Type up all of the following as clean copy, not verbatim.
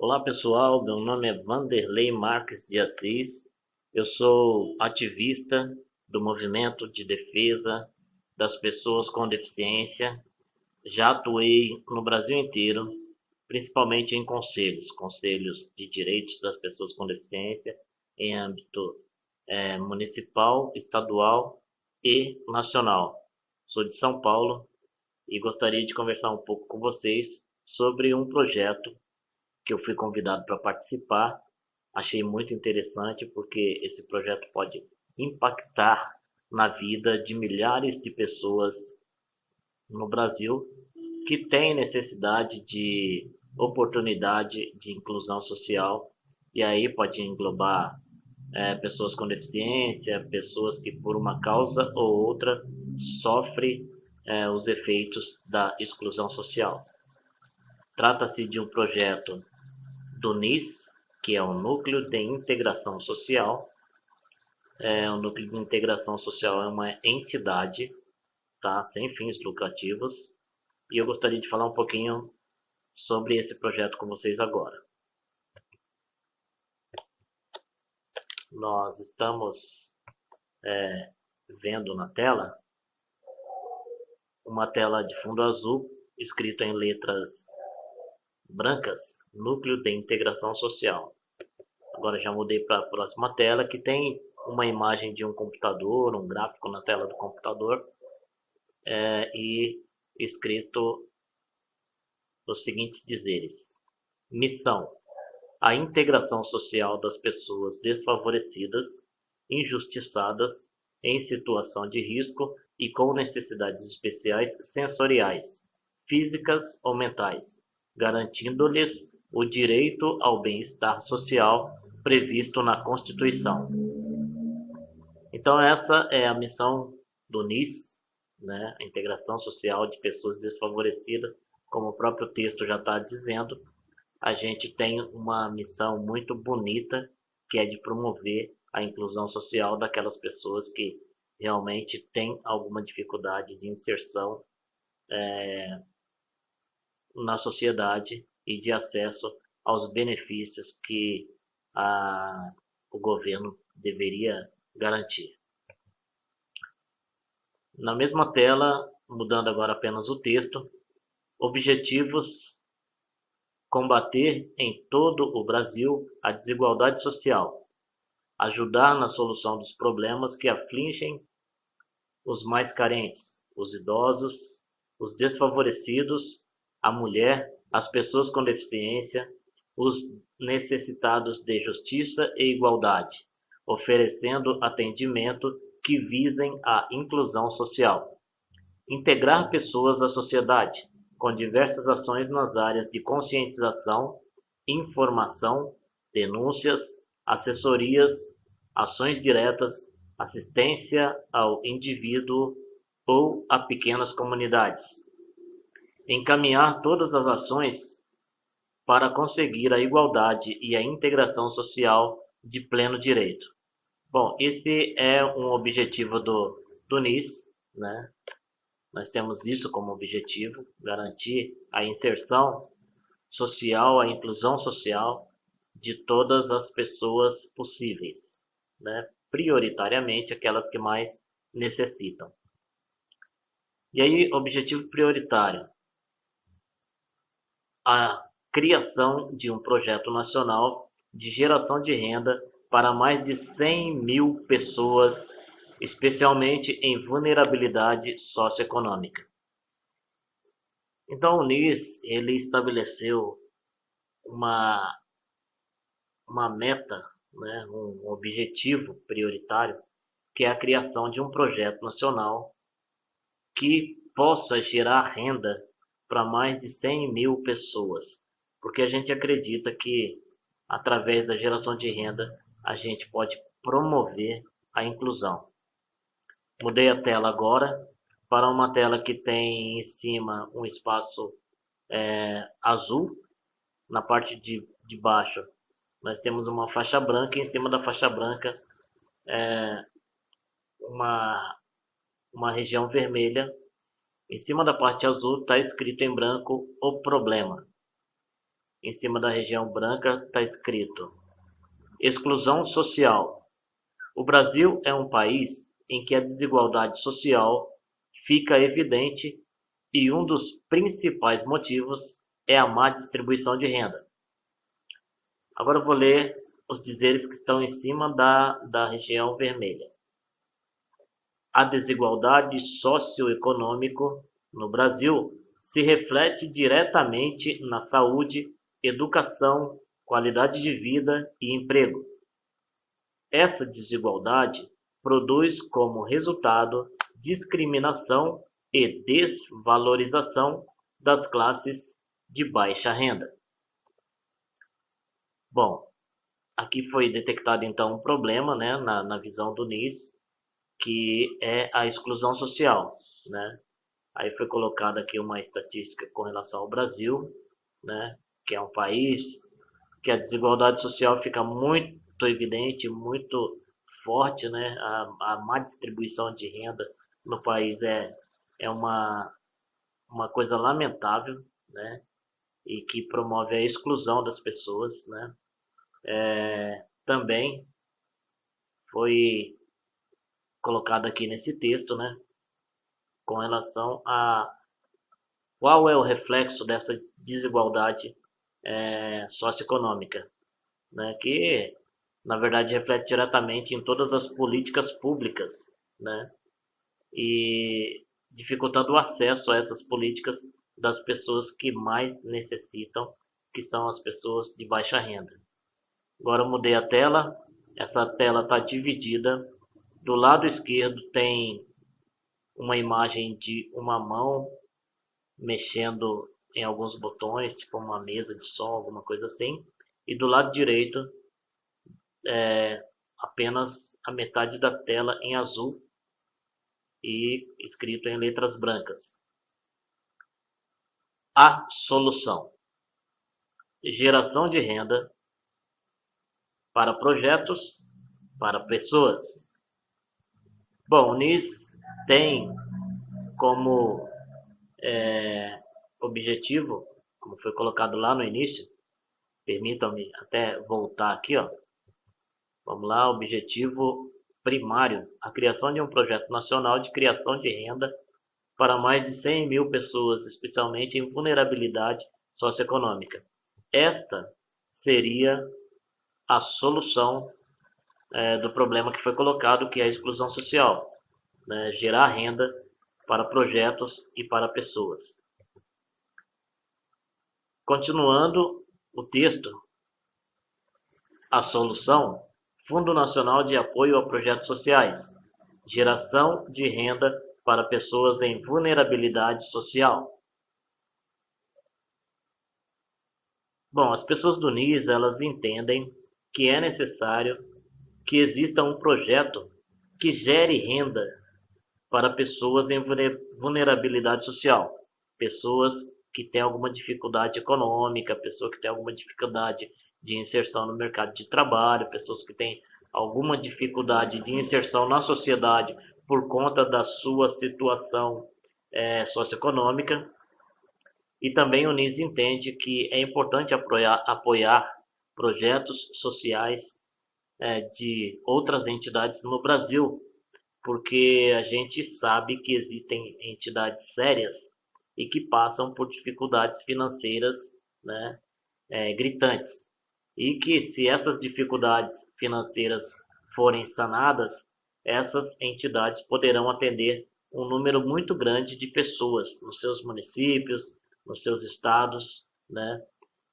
Olá pessoal, meu nome é Vanderlei Marques de Assis, eu sou ativista do movimento de defesa das pessoas com deficiência. Já atuei no Brasil inteiro, principalmente em conselhos de direitos das pessoas com deficiência em âmbito municipal, estadual e nacional. Sou de São Paulo e gostaria de conversar um pouco com vocês sobre um projeto que eu fui convidado para participar. Achei muito interessante porque esse projeto pode impactar na vida de milhares de pessoas no Brasil que têm necessidade de oportunidade de inclusão social. E aí pode englobar pessoas com deficiência, pessoas que por uma causa ou outra sofrem os efeitos da exclusão social. Trata-se de um projeto do NIS, que é o Núcleo de Integração Social. O Núcleo de Integração Social é uma entidade, tá, sem fins lucrativos, e eu gostaria de falar um pouquinho sobre esse projeto com vocês agora. Nós estamos vendo na tela uma tela de fundo azul, escrito em letras brancas, Núcleo de Integração Social. Agora já mudei para a próxima tela, que tem uma imagem de um computador, um gráfico na tela do computador, e escrito os seguintes dizeres: missão: a integração social das pessoas desfavorecidas, injustiçadas, em situação de risco e com necessidades especiais sensoriais, físicas ou mentais, garantindo-lhes o direito ao bem-estar social previsto na Constituição. Então essa é a missão do NIS, né? A integração social de pessoas desfavorecidas, como o próprio texto já está dizendo. A gente tem uma missão muito bonita, que é de promover a inclusão social daquelas pessoas que realmente têm alguma dificuldade de inserção na sociedade e de acesso aos benefícios que o governo deveria garantir. Na mesma tela, mudando agora apenas o texto: objetivos: combater em todo o Brasil a desigualdade social, ajudar na solução dos problemas que afligem os mais carentes, os idosos, os desfavorecidos, a mulher, as pessoas com deficiência, os necessitados de justiça e igualdade, oferecendo atendimento que visem a inclusão social. Integrar pessoas à sociedade, com diversas ações nas áreas de conscientização, informação, denúncias, assessorias, ações diretas, assistência ao indivíduo ou a pequenas comunidades. Encaminhar todas as ações para conseguir a igualdade e a integração social de pleno direito. Bom, esse é um objetivo do NIS, né? Nós temos isso como objetivo: garantir a inserção social, a inclusão social de todas as pessoas possíveis, né? Prioritariamente aquelas que mais necessitam. E aí, objetivo prioritário: a criação de um projeto nacional de geração de renda para mais de 100 mil pessoas, especialmente em vulnerabilidade socioeconômica. Então o NIS ele estabeleceu uma, uma meta, né, um objetivo prioritário, que é a criação de um projeto nacional que possa gerar renda para mais de 100 mil pessoas, porque a gente acredita que através da geração de renda a gente pode promover a inclusão. Mudei a tela agora para uma tela que tem em cima um espaço azul. Na parte de baixo nós temos uma faixa branca, e em cima da faixa branca uma região vermelha. Em cima da parte azul está escrito em branco: o problema. em cima da região branca está escrito exclusão social. O Brasil é um país em que a desigualdade social fica evidente e um dos principais motivos é a má distribuição de renda. Agora eu vou ler os dizeres que estão em cima da região vermelha. A desigualdade socioeconômica no Brasil se reflete diretamente na saúde, educação, qualidade de vida e emprego. Essa desigualdade produz como resultado discriminação e desvalorização das classes de baixa renda. Bom, aqui foi detectado então um problema, né, na visão do NIS, que é a exclusão social, né? Aí foi colocada aqui uma estatística com relação ao Brasil, né, que é um país que a desigualdade social fica muito evidente, muito forte, né? A má distribuição de renda no país é uma coisa lamentável, né? E que promove a exclusão das pessoas, né? Também foi colocado aqui nesse texto, né? Com relação a qual é o reflexo dessa desigualdade socioeconômica, né? Que na verdade reflete diretamente em todas as políticas públicas, né? E dificultando o acesso a essas políticas das pessoas que mais necessitam, que são as pessoas de baixa renda. Agora eu mudei a tela, essa tela está dividida. Do lado esquerdo tem uma imagem de uma mão mexendo em alguns botões, tipo uma mesa de som, alguma coisa assim. E do lado direito apenas a metade da tela em azul e escrito em letras brancas. A solução: geração de renda para projetos, para pessoas. Bom, o NIS tem como objetivo, como foi colocado lá no início, permitam-me até voltar aqui, ó. Vamos lá, objetivo primário, a criação de um projeto nacional de criação de renda para mais de 100 mil pessoas, especialmente em vulnerabilidade socioeconômica. Esta seria a solução do problema que foi colocado, que é a exclusão social, né? Gerar renda para projetos e para pessoas. Continuando o texto, a solução: Fundo Nacional de Apoio a Projetos Sociais, geração de renda para pessoas em vulnerabilidade social. Bom, as pessoas do NIS, elas entendem que é necessário que exista um projeto que gere renda para pessoas em vulnerabilidade social, pessoas que têm alguma dificuldade econômica, pessoas que têm alguma dificuldade de inserção no mercado de trabalho, pessoas que têm alguma dificuldade de inserção na sociedade por conta da sua situação socioeconômica. E também o NIS entende que é importante apoiar projetos sociais de outras entidades no Brasil, porque a gente sabe que existem entidades sérias e que passam por dificuldades financeiras, né, gritantes. E que se essas dificuldades financeiras forem sanadas, essas entidades poderão atender um número muito grande de pessoas nos seus municípios, nos seus estados, né?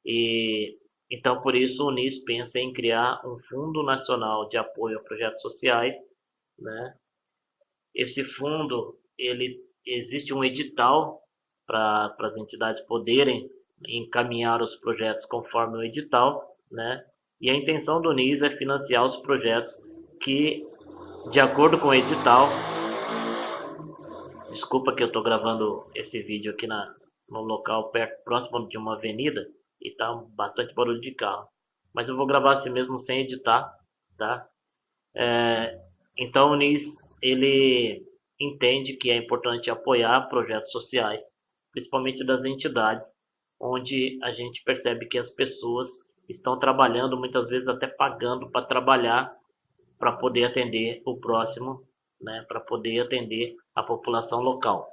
E então por isso o NIS pensa em criar um Fundo Nacional de Apoio a Projetos Sociais, né? Esse fundo, existe um edital para as entidades poderem encaminhar os projetos conforme o edital, né? E a intenção do NIS é financiar os projetos que, de acordo com o edital, desculpa que eu estou gravando esse vídeo aqui no local próximo de uma avenida e está bastante barulho de carro, mas eu vou gravar assim mesmo sem editar, tá? Então o NIS, ele entende que é importante apoiar projetos sociais, principalmente das entidades onde a gente percebe que as pessoas estão trabalhando, muitas vezes até pagando para trabalhar, para poder atender o próximo, né, para poder atender a população local.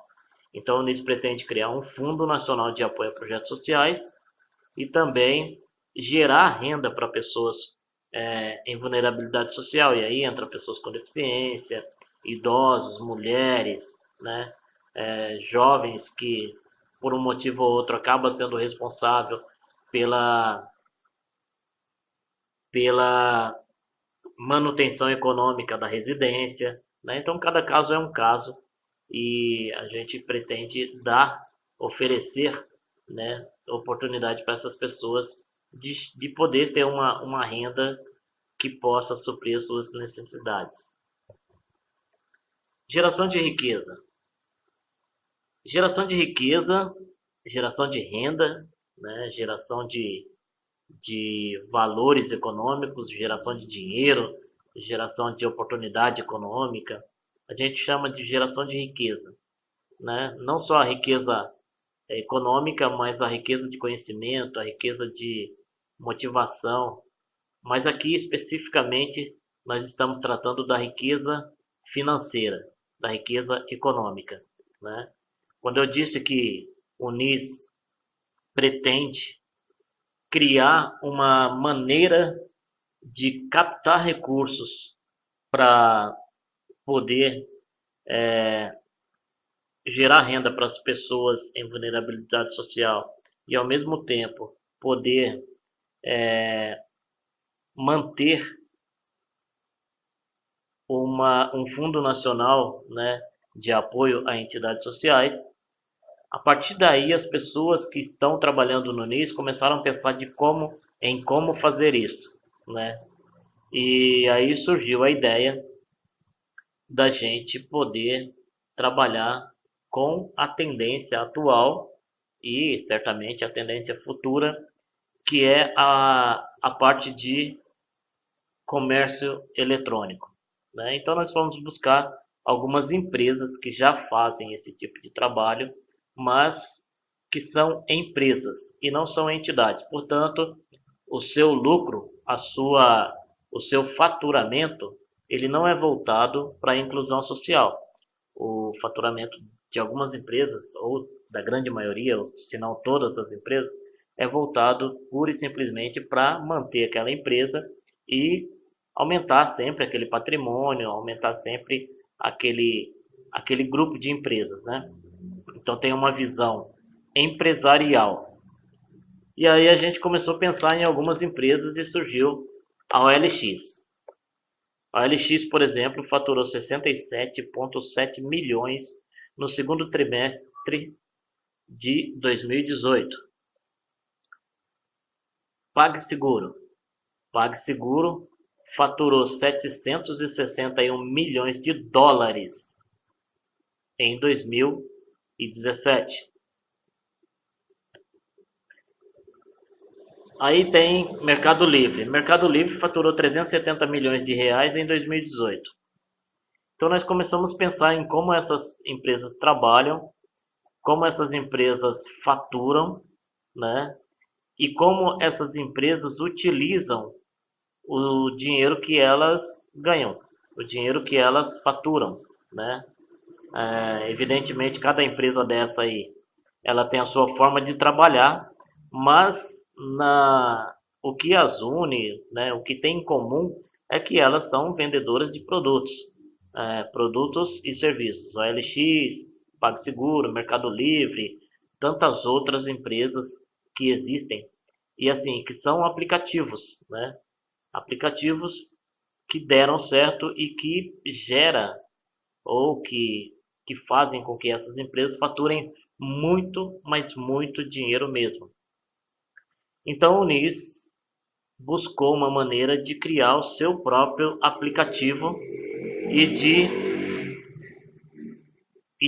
Então, a Unis pretende criar um Fundo Nacional de Apoio a Projetos Sociais e também gerar renda para pessoas em vulnerabilidade social. E aí entra pessoas com deficiência, idosos, mulheres, né, jovens que, por um motivo ou outro, acabam sendo responsável pela manutenção econômica da residência, né? Então, cada caso é um caso e a gente pretende oferecer, né, oportunidade para essas pessoas de poder ter uma renda que possa suprir as suas necessidades. Geração de riqueza. Geração de riqueza, geração de renda, né, geração de valores econômicos, geração de dinheiro, geração de oportunidade econômica. A gente chama de geração de riqueza, né? Não só a riqueza econômica, mas a riqueza de conhecimento, a riqueza de motivação. Mas aqui especificamente nós estamos tratando da riqueza financeira, da riqueza econômica, né? Quando eu disse que o NIS pretende criar uma maneira de captar recursos para poder gerar renda para as pessoas em vulnerabilidade social e, ao mesmo tempo, poder manter um fundo nacional, né, de apoio a entidades sociais. A partir daí, as pessoas que estão trabalhando no NIS começaram a pensar em como fazer isso, né? E aí surgiu a ideia da gente poder trabalhar com a tendência atual e certamente a tendência futura, que é a parte de comércio eletrônico, né? Então nós vamos buscar algumas empresas que já fazem esse tipo de trabalho, mas que são empresas e não são entidades. Portanto, o seu lucro, o seu faturamento, ele não é voltado para a inclusão social. O faturamento de algumas empresas, ou da grande maioria, se não todas as empresas, é voltado pura e simplesmente para manter aquela empresa e aumentar sempre aquele patrimônio, aumentar sempre aquele grupo de empresas, né? Então tem uma visão empresarial. E aí a gente começou a pensar em algumas empresas e surgiu a OLX. A OLX, por exemplo, faturou 67,7 milhões no segundo trimestre de 2018. PagSeguro. PagSeguro faturou 761 milhões de dólares em 2017. Aí tem Mercado Livre. Mercado Livre faturou 370 milhões de reais em 2018. Então nós começamos a pensar em como essas empresas trabalham, como essas empresas faturam, né? E como essas empresas utilizam o dinheiro que elas ganham, o dinheiro que elas faturam, né? Evidentemente, cada empresa dessa aí, ela tem a sua forma de trabalhar, mas o que as une, né, o que tem em comum é que elas são vendedoras de produtos, produtos e serviços. A OLX, PagSeguro, Mercado Livre, tantas outras empresas que existem e assim que são aplicativos, né? Aplicativos que deram certo e que gera ou que fazem com que essas empresas faturem muito, mas muito dinheiro mesmo. Então o NIS buscou uma maneira de criar o seu próprio aplicativo e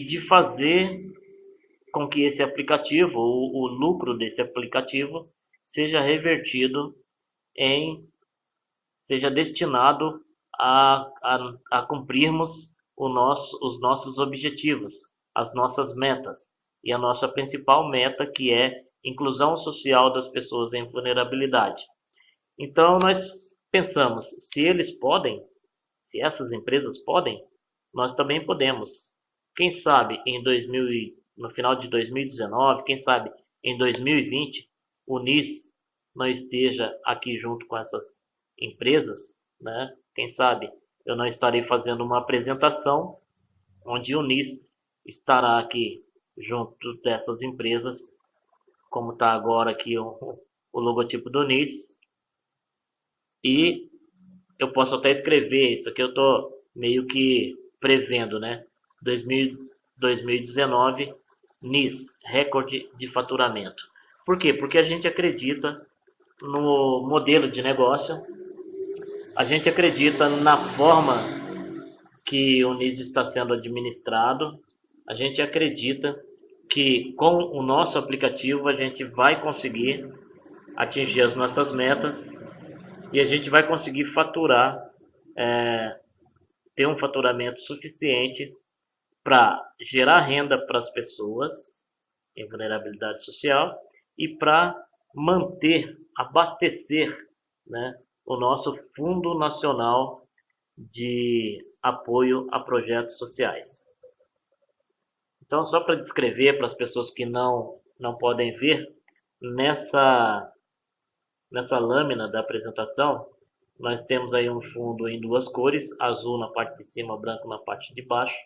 de fazer com que esse aplicativo, o lucro desse aplicativo, seja revertido seja destinado a cumprirmos os nossos objetivos, as nossas metas. E a nossa principal meta, que é inclusão social das pessoas em vulnerabilidade. Então nós pensamos, se eles podem, se essas empresas podem, nós também podemos. Quem sabe no final de 2019, quem sabe em 2020, o NIS não esteja aqui junto com essas empresas, né? Quem sabe eu não estarei fazendo uma apresentação onde o NIS estará aqui junto dessas empresas, como está agora aqui o logotipo do NIS. E eu posso até escrever, isso aqui eu estou meio que prevendo, né? 2019, NIS, recorde de faturamento. Por quê? Porque a gente acredita no modelo de negócio, a gente acredita na forma que o NIS está sendo administrado, a gente acredita que com o nosso aplicativo a gente vai conseguir atingir as nossas metas e a gente vai conseguir faturar, ter um faturamento suficiente para gerar renda para as pessoas em vulnerabilidade social e para manter, abastecer, né, o nosso Fundo Nacional de Apoio a Projetos Sociais. Então, só para descrever para as pessoas que não podem ver, nessa lâmina da apresentação, nós temos aí um fundo em duas cores, azul na parte de cima, branco na parte de baixo.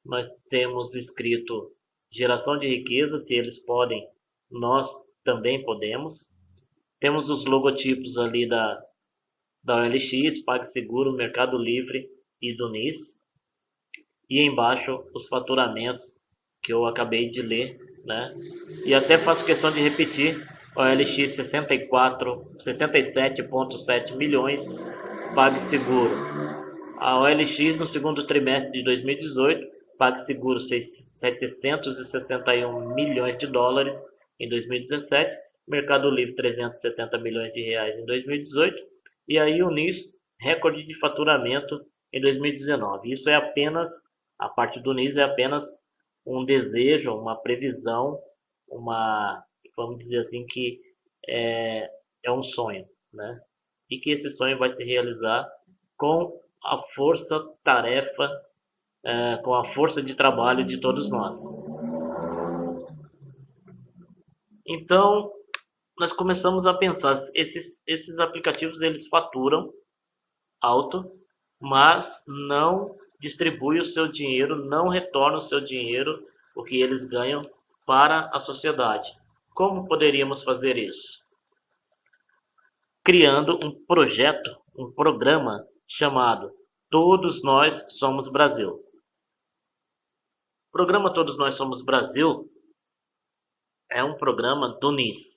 Nós temos escrito geração de riqueza, se eles podem, nós também podemos. Temos os logotipos ali da OLX, PagSeguro, Mercado Livre e do NIS. E embaixo os faturamentos que eu acabei de ler, né? E até faço questão de repetir, OLX 67,7 milhões, PagSeguro. A OLX no segundo trimestre de 2018, PagSeguro 761 milhões de dólares em 2017, Mercado Livre 370 milhões de reais em 2018 e aí o NIS, recorde de faturamento em 2019. Isso é apenas, a parte do NIS é apenas um desejo, uma previsão, vamos dizer assim, que é um sonho, né? E que esse sonho vai se realizar com a força-tarefa, com a força de trabalho de todos nós. Então, nós começamos a pensar, esses aplicativos eles faturam alto, mas não distribui o seu dinheiro, não retorna o seu dinheiro, o que eles ganham para a sociedade. Como poderíamos fazer isso? Criando um projeto, um programa chamado Todos Nós Somos Brasil. O programa Todos Nós Somos Brasil é um programa do NIS,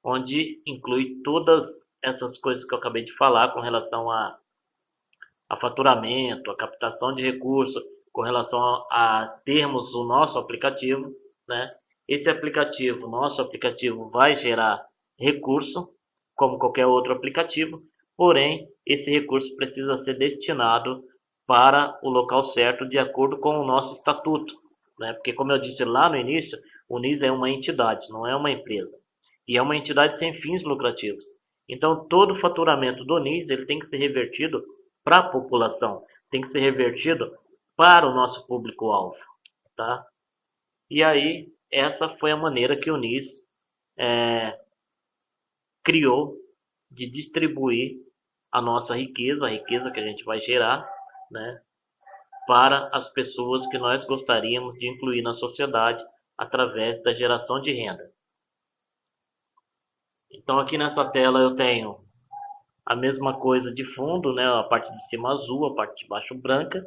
onde inclui todas essas coisas que eu acabei de falar com relação a faturamento, a captação de recursos, com relação a termos o nosso aplicativo, né? Esse aplicativo, nosso aplicativo, vai gerar recurso, como qualquer outro aplicativo, porém, esse recurso precisa ser destinado para o local certo, de acordo com o nosso estatuto, né? Porque, como eu disse lá no início, o NIS é uma entidade, não é uma empresa. E é uma entidade sem fins lucrativos. Então, todo o faturamento do NIS ele tem que ser revertido para a população, tem que ser revertido para o nosso público-alvo, tá? E aí, essa foi a maneira que o NIS criou de distribuir a nossa riqueza, a riqueza que a gente vai gerar, né, para as pessoas que nós gostaríamos de incluir na sociedade através da geração de renda. Então, aqui nessa tela eu tenho a mesma coisa de fundo, né? A parte de cima azul, a parte de baixo branca.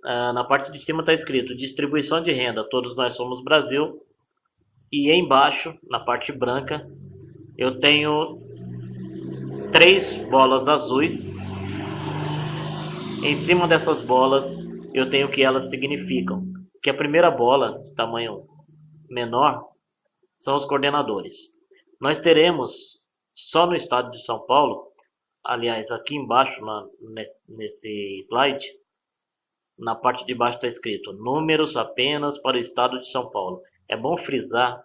Na parte de cima está escrito distribuição de renda, todos nós somos Brasil. E embaixo, na parte branca, eu tenho 3 bolas azuis. Em cima dessas bolas, eu tenho o que elas significam. Que a primeira bola, de tamanho menor, são os coordenadores. Nós teremos, só no estado de São Paulo, aliás, aqui embaixo, nesse slide, na parte de baixo está escrito números apenas para o estado de São Paulo. É bom frisar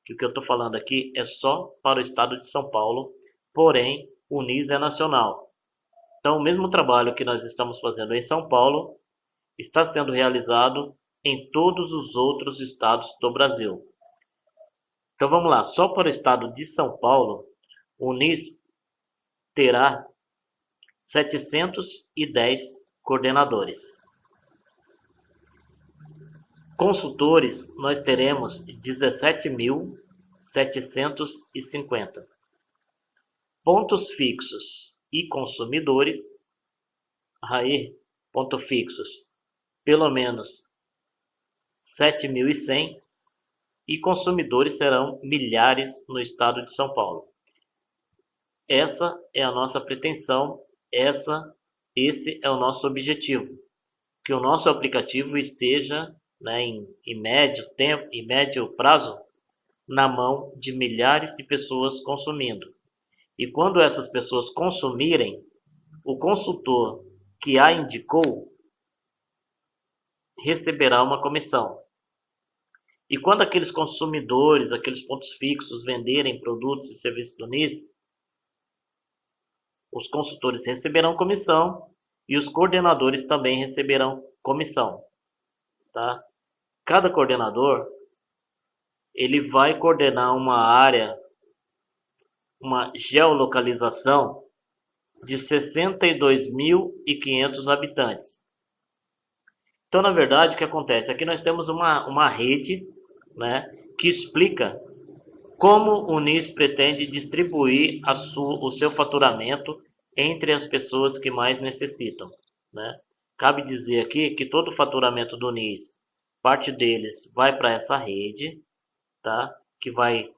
que o que eu estou falando aqui é só para o estado de São Paulo, porém o NIS é nacional. Então, o mesmo trabalho que nós estamos fazendo em São Paulo está sendo realizado em todos os outros estados do Brasil. Então vamos lá, só para o estado de São Paulo, o NIS terá 710 coordenadores. Consultores, nós teremos 17.750. Pontos fixos e consumidores, aí, pontos fixos, pelo menos 7.100, e consumidores serão milhares no estado de São Paulo. Essa é a nossa pretensão, esse é o nosso objetivo, que o nosso aplicativo esteja, né, em médio prazo, na mão de milhares de pessoas consumindo. E quando essas pessoas consumirem, o consultor que a indicou receberá uma comissão. E quando aqueles consumidores, aqueles pontos fixos venderem produtos e serviços do NIS, os consultores receberão comissão e os coordenadores também receberão comissão. Tá? Cada coordenador ele vai coordenar uma área, uma geolocalização de 62.500 habitantes. Então, na verdade, o que acontece? Aqui nós temos uma rede, né, que explica como o NIS pretende distribuir o seu faturamento entre as pessoas que mais necessitam. Né? Cabe dizer aqui que todo o faturamento do NIS, parte deles vai para essa rede, tá? Que vai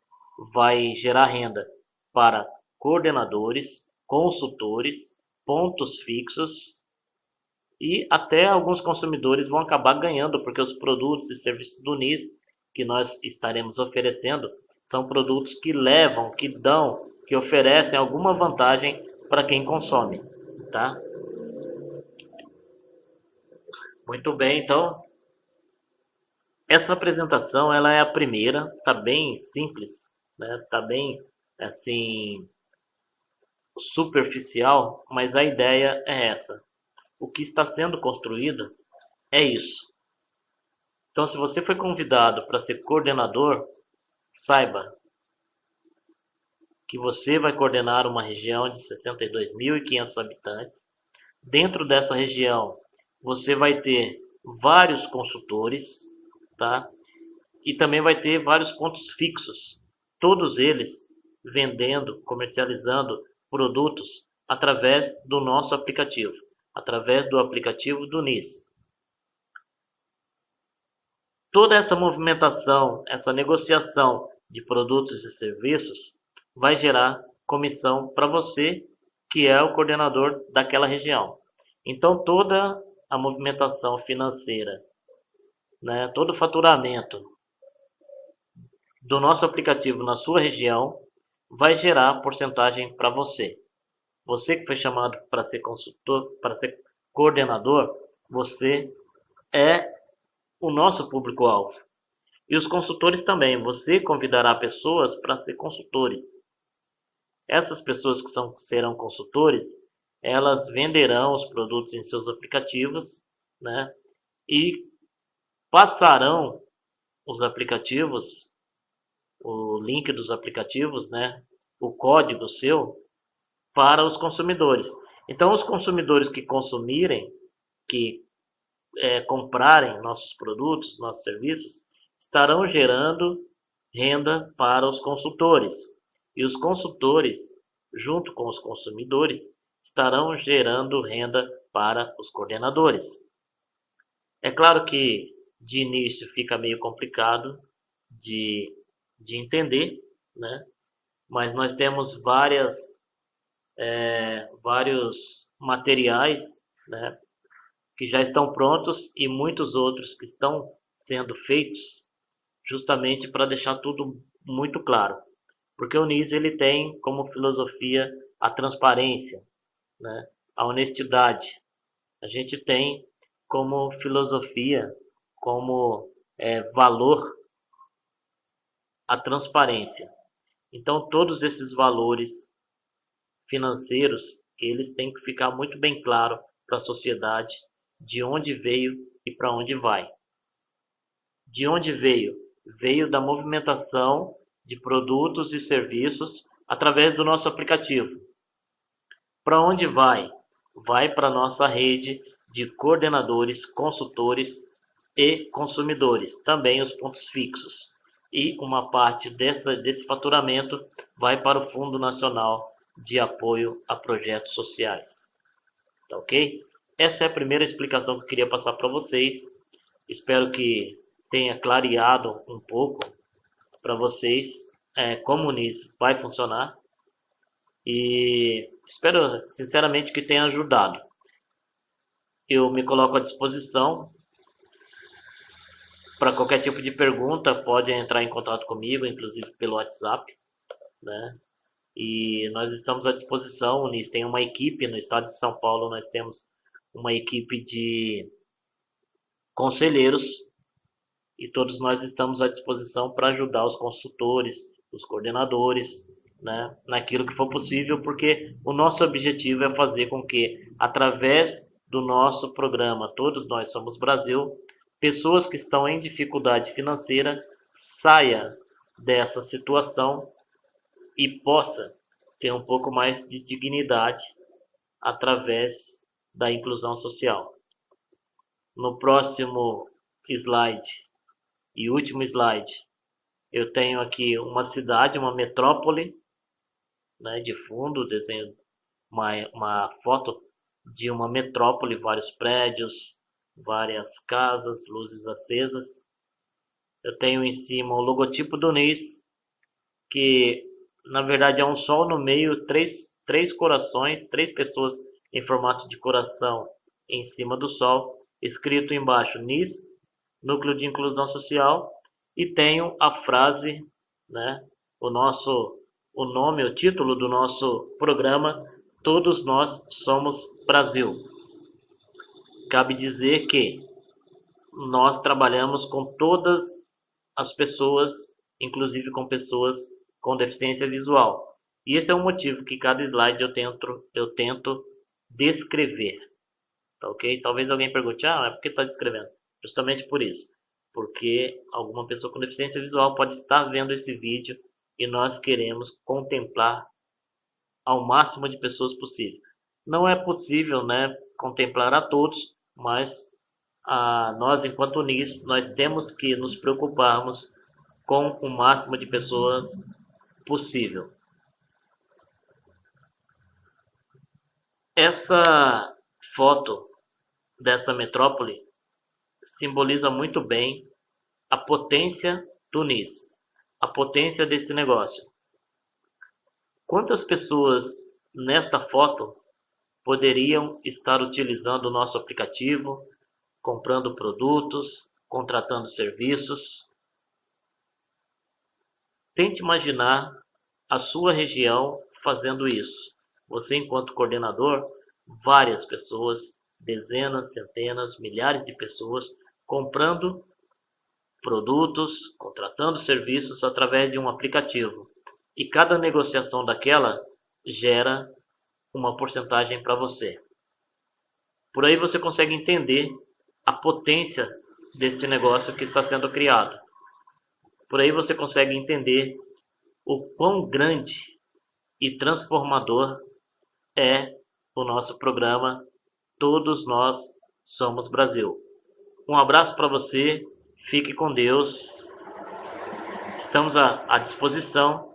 gerar renda para coordenadores, consultores, pontos fixos, e até alguns consumidores vão acabar ganhando, porque os produtos e serviços do NIS que nós estaremos oferecendo são produtos que levam, que dão, que oferecem alguma vantagem para quem consome, tá? Muito bem, então essa apresentação ela é a primeira, tá bem simples, né? Tá bem assim superficial, mas a ideia é essa. O que está sendo construído é isso. Então, se você foi convidado para ser coordenador, saiba que você vai coordenar uma região de 62.500 habitantes. Dentro dessa região, você vai ter vários consultores, tá? E também vai ter vários pontos fixos, todos eles vendendo, comercializando produtos através do nosso aplicativo, através do aplicativo do NIS. Toda essa movimentação, essa negociação de produtos e serviços vai gerar comissão para você, que é o coordenador daquela região. Então, toda a movimentação financeira, né, todo o faturamento do nosso aplicativo na sua região vai gerar porcentagem para você. Você que foi chamado para ser consultor, para ser coordenador, você é o nosso público-alvo. E os consultores também, você convidará pessoas para ser consultores. Essas pessoas que serão consultores, elas venderão os produtos em seus aplicativos, né? E passarão os aplicativos, o link dos aplicativos, né? O código seu, para os consumidores. Então, os consumidores que consumirem, que comprarem nossos produtos, nossos serviços, estarão gerando renda para os consultores. E os consultores, junto com os consumidores, estarão gerando renda para os coordenadores. É claro que de início fica meio complicado de entender, né? Mas nós temos vários materiais, né, que já estão prontos e muitos outros que estão sendo feitos justamente para deixar tudo muito claro. Porque o NIS ele tem como filosofia a transparência, né, a honestidade. A gente tem como filosofia, como valor, a transparência. Então, todos esses valores financeiros, eles têm que ficar muito bem claro para a sociedade de onde veio e para onde vai. De onde veio? Veio da movimentação de produtos e serviços através do nosso aplicativo. Para onde vai? Vai para a nossa rede de coordenadores, consultores e consumidores, também os pontos fixos. E uma parte desse faturamento vai para o Fundo Nacional de Apoio a Projetos Sociais. Tá ok? Essa é a primeira explicação que eu queria passar para vocês. Espero que tenha clareado um pouco para vocês como isso vai funcionar. E espero sinceramente que tenha ajudado. Eu me coloco à disposição para qualquer tipo de pergunta. Pode entrar em contato comigo, inclusive pelo WhatsApp, né? E nós estamos à disposição. O NIS tem uma equipe no estado de São Paulo. Nós temos uma equipe de conselheiros e todos nós estamos à disposição para ajudar os consultores, os coordenadores, né, naquilo que for possível, porque o nosso objetivo é fazer com que, através do nosso programa Todos Nós Somos Brasil, pessoas que estão em dificuldade financeira saiam dessa situação e possa ter um pouco mais de dignidade através da inclusão social. No próximo slide e último slide, eu tenho aqui uma cidade, uma metrópole, né, de fundo, desenho uma foto de uma metrópole, vários prédios, várias casas, luzes acesas. Eu tenho em cima o logotipo do NIS, que na verdade é um sol no meio, três corações, três pessoas em formato de coração em cima do sol, escrito embaixo NIS, Núcleo de Inclusão Social, e tenho a frase, né, o nome, o título do nosso programa, Todos Nós Somos Brasil. Cabe dizer que nós trabalhamos com todas as pessoas, inclusive com pessoas com deficiência visual. E esse é o motivo que cada slide eu tento descrever. Tá ok? Talvez alguém pergunte, mas por que está descrevendo? Justamente por isso. Porque alguma pessoa com deficiência visual pode estar vendo esse vídeo e nós queremos contemplar ao máximo de pessoas possível. Não é possível, né, contemplar a todos, mas nós, enquanto NIS, nós temos que nos preocuparmos com o máximo de pessoas possível. Essa foto dessa metrópole simboliza muito bem a potência do NIS, a potência desse negócio. Quantas pessoas nesta foto poderiam estar utilizando o nosso aplicativo, comprando produtos, contratando serviços? Tente imaginar a sua região fazendo isso. Você, enquanto coordenador, várias pessoas, dezenas, centenas, milhares de pessoas comprando produtos, contratando serviços através de um aplicativo. E cada negociação daquela gera uma porcentagem para você. Por aí você consegue entender a potência deste negócio que está sendo criado. Por aí você consegue entender o quão grande e transformador é o nosso programa Todos Nós Somos Brasil. Um abraço para você, fique com Deus, estamos à disposição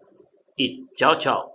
e tchau, tchau.